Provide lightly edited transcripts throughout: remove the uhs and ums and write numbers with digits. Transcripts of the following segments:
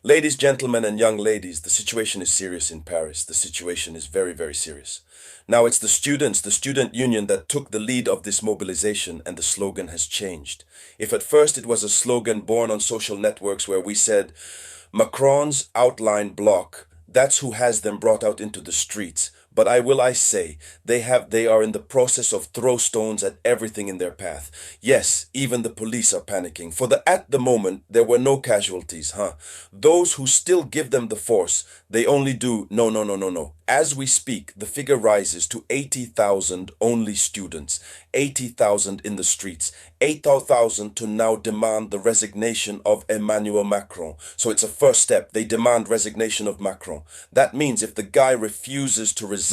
Ladies, gentlemen, and young ladies, the situation is serious in Paris. The situation is very, very serious. Now, it's the students, the student union that took the lead of this mobilization, and the slogan has changed. If at first it was a slogan born on social networks where we said, Macron's outline bloc, that's who has them brought out into the streets. But I say, they are in the process of throw stones at everything in their path. Yes, even the police are panicking. At the moment, there were no casualties, huh? Those who still give them the force, they only do no, no, no, no, no. As we speak, the figure rises to 80,000 only students, 80,000 in the streets, 8,000 to now demand the resignation of Emmanuel Macron. So it's a first step. They demand resignation of Macron. That means if the guy refuses to resign,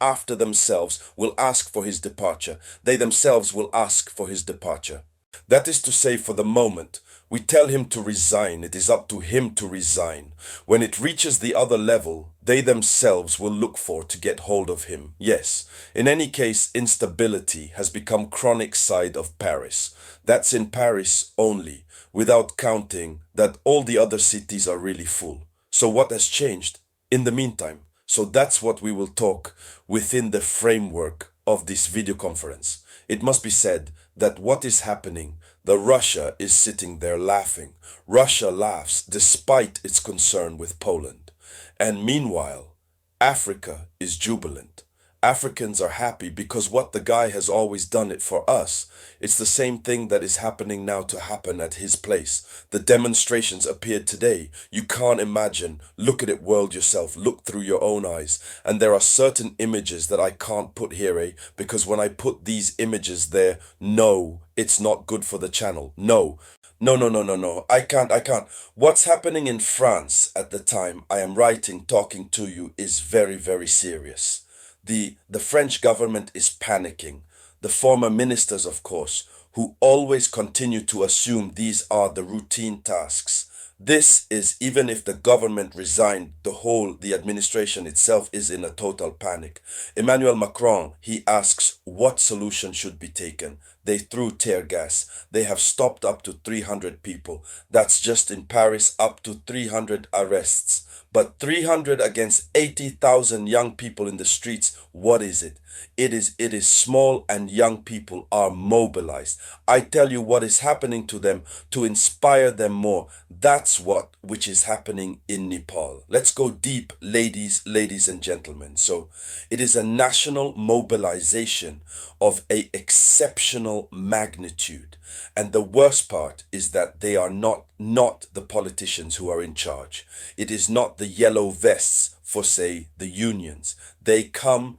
after themselves will ask for his departure. They themselves will ask for his departure. That is to say, for the moment, we tell him to resign. It is up to him to resign. When it reaches the other level, they themselves will look for to get hold of him. Yes, in any case, instability has become chronic side of Paris. That's in Paris only, without counting that all the other cities are really full. So what has changed in the meantime? So that's what we will talk within the framework of this video conference. It must be said that what is happening, the Russia is sitting there laughing. Russia laughs despite its concern with Poland. And meanwhile, Africa is jubilant. Africans are happy because what the guy has always done it for us. It's the same thing that is happening now to happen at his place. The demonstrations appeared today. You can't imagine. Look at it, world yourself. Look through your own eyes. And there are certain images that I can't put here, because when I put these images there, no, it's not good for the channel. No. No, no, no, no, no. I can't. What's happening in France at the time I am writing, talking to you is very, very serious. The French government is panicking. The former ministers, of course, who always continue to assume these are the routine tasks. This is even if the government resigned, the administration itself is in a total panic. Emmanuel Macron, he asks what solution should be taken. They threw tear gas. They have stopped up to 300 people. That's just in Paris, up to 300 arrests. But 300 against 80,000 young people in the streets, what is it? It is small, and young people are mobilized. I tell you what is happening to them to inspire them more. That's which is happening in Nepal. Let's go deep, ladies and gentlemen. So it is a national mobilization of a exceptional magnitude. And the worst part is that they are not the politicians who are in charge. It is not the yellow vests for, say, the unions. They come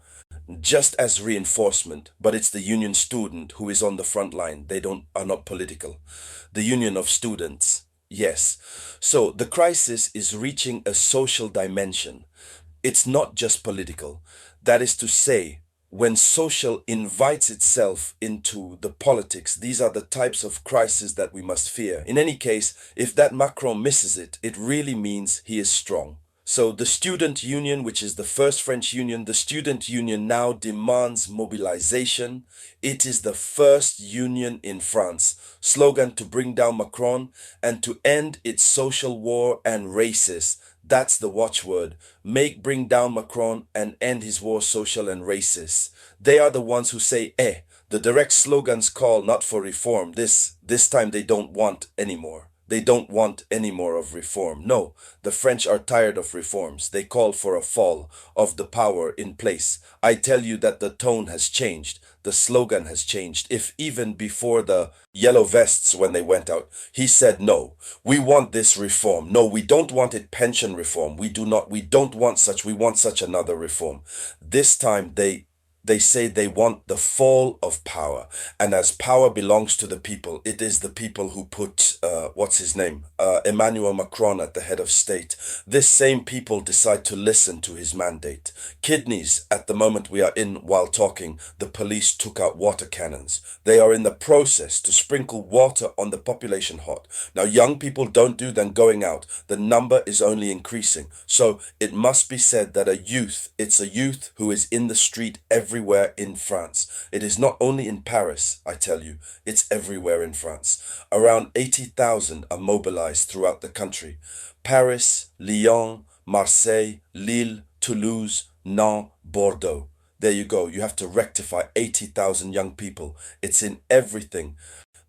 just as reinforcement, but it's the union student who is on the front line. They are not political. The union of students, yes. So the crisis is reaching a social dimension. It's not just political. That is to say, when social invites itself into the politics, these are the types of crises that we must fear. In any case, if that Macron misses it, it really means he is strong. So the student union, which is the first French union, the student union now demands mobilization. It is the first union in France. Slogan to bring down Macron and to end its social war and racist. That's the watchword. Bring down Macron and end his war, social and racist. They are the ones who say, the direct slogans call not for reform. This time they don't want anymore. They don't want any more of reform. No, the French are tired of reforms. They call for a fall of the power in place. I tell you that the tone has changed. The slogan has changed. If even before the yellow vests, when they went out, he said, no, we want this reform. No, we don't want it pension reform. We don't want such. We want such another reform. This time they say they want the fall of power. And as power belongs to the people, it is the people who put, Emmanuel Macron at the head of state. This same people decide to listen to his mandate. Kidneys, at the moment we are in while talking, the police took out water cannons. They are in the process to sprinkle water on the population hot. Now, young people don't do them going out. The number is only increasing. So it must be said that it's a youth who is in the street everywhere in France. It is not only in Paris, I tell you, it's everywhere in France. Around 80,000 are mobilized throughout the country. Paris, Lyon, Marseille, Lille, Toulouse, Nantes, Bordeaux. There you go. You have to rectify 80,000 young people. It's in everything.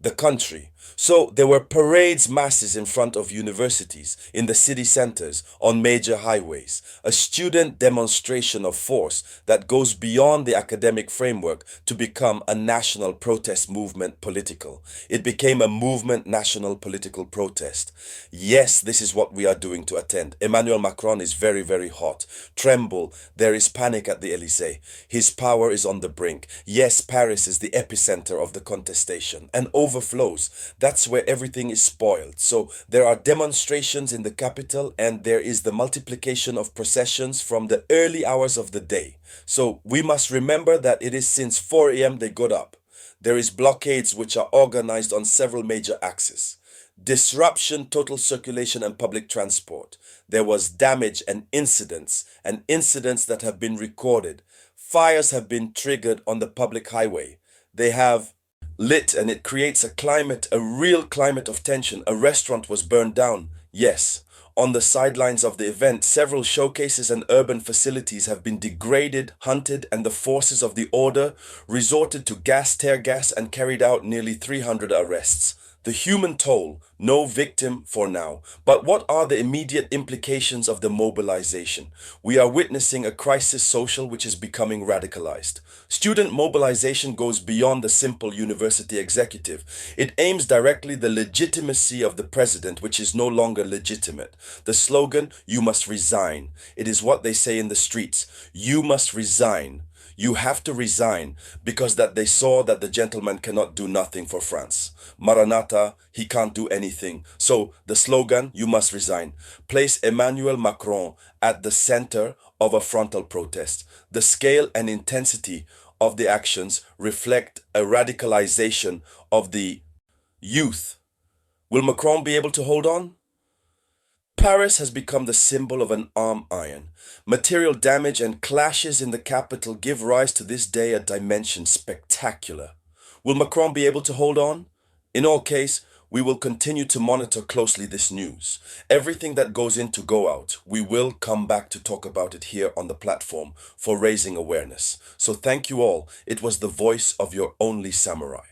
The country. So there were parades masses in front of universities, in the city centers, on major highways. A student demonstration of force that goes beyond the academic framework to become a national protest movement political. It became a movement national political protest. Yes, this is what we are doing to attend. Emmanuel Macron is very, very hot. Tremble. There is panic at the Elysee. His power is on the brink. Yes, Paris is the epicenter of the contestation and overflows. That's where everything is spoiled. So there are demonstrations in the capital and there is the multiplication of processions from the early hours of the day. So we must remember that it is since 4 a.m. they got up. There is blockades which are organized on several major axes. Disruption, total circulation and public transport. There was damage and incidents that have been recorded. Fires have been triggered on the public highway. They have lit and it creates a real climate of tension. A restaurant was burned down. Yes. On the sidelines of the event, several showcases and urban facilities have been degraded, hunted, and the forces of the order resorted to tear gas, and carried out nearly 300 arrests. The human toll, no victim for now. But what are the immediate implications of the mobilization? We are witnessing a crisis social which is becoming radicalized. Student mobilization goes beyond the simple university executive. It aims directly the legitimacy of the president, which is no longer legitimate. The slogan, "You must resign." It is what they say in the streets. You must resign. You have to resign because that they saw that the gentleman cannot do nothing for France. Maranatha, he can't do anything. So the slogan, "You must resign," place Emmanuel Macron at the center of a frontal protest. The scale and intensity of the actions reflect a radicalization of the youth. Will Macron be able to hold on? Paris has become the symbol of an arm iron. Material damage and clashes in the capital give rise to this day a dimension spectacular. Will Macron be able to hold on? In all case, we will continue to monitor closely this news. Everything that goes in to go out, we will come back to talk about it here on the platform for raising awareness. So thank you all. It was the voice of your only samurai.